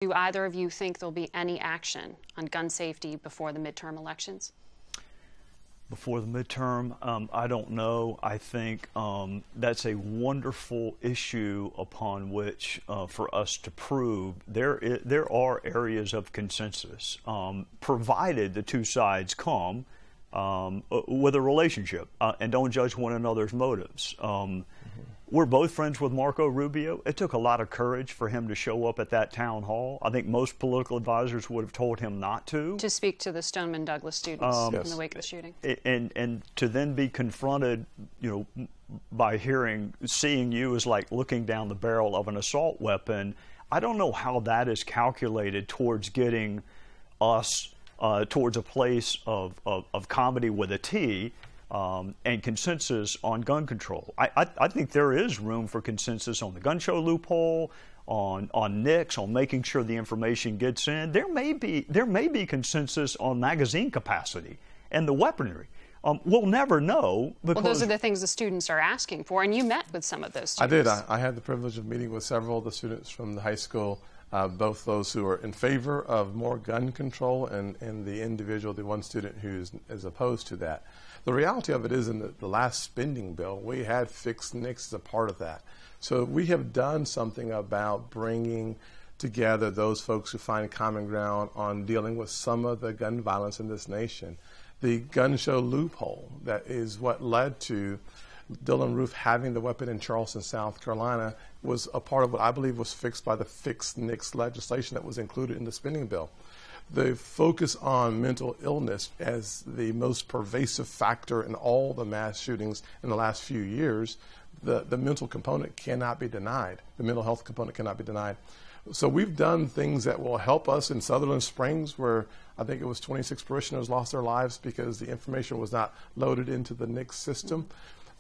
Do either of you think there'll be any action on gun safety before the midterm elections? Before the midterm, I don't know. I think that's a wonderful issue upon which for us to prove there are areas of consensus, provided the two sides come with a relationship and don't judge one another's motives. We're both friends with Marco Rubio. It took a lot of courage for him to show up at that town hall. I think most political advisors would have told him not to. To speak to the Stoneman Douglas students in the wake of the shooting. And to then be confronted, by seeing you as like looking down the barrel of an assault weapon. I don't know how that is calculated towards getting us towards a place of comedy with a T. And consensus on gun control. I think there is room for consensus on the gun show loophole, on NICS, on making sure the information gets in. There may be consensus on magazine capacity and the weaponry. We'll never know. Because well, those are the things the students are asking for, and you met with some of those students. I did. I had the privilege of meeting with several of the students from the high school, both those who are in favor of more gun control and the one student who is opposed to that. The reality of it is in the last spending bill, we had fixed NICS as a part of that. So we have done something about bringing together those folks who find common ground on dealing with some of the gun violence in this nation. The gun show loophole, that is what led to Dylan Roof having the weapon in Charleston, South Carolina, was a part of what I believe was fixed by the fixed NICS legislation that was included in the spending bill. The focus on mental illness as the most pervasive factor in all the mass shootings in the last few years, the mental component cannot be denied. The mental health component cannot be denied. So we've done things that will help us in Sutherland Springs, where I think it was 26 parishioners lost their lives because the information was not loaded into the NICS system.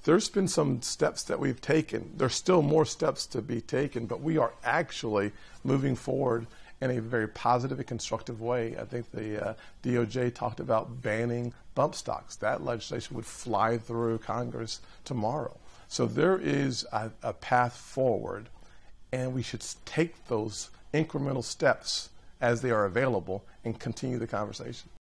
There's been some steps that we've taken. There's still more steps to be taken, but we are actually moving forward in a very positive and constructive way. I think the DOJ talked about banning bump stocks. That legislation would fly through Congress tomorrow. So there is a path forward, and we should take those incremental steps as they are available and continue the conversation.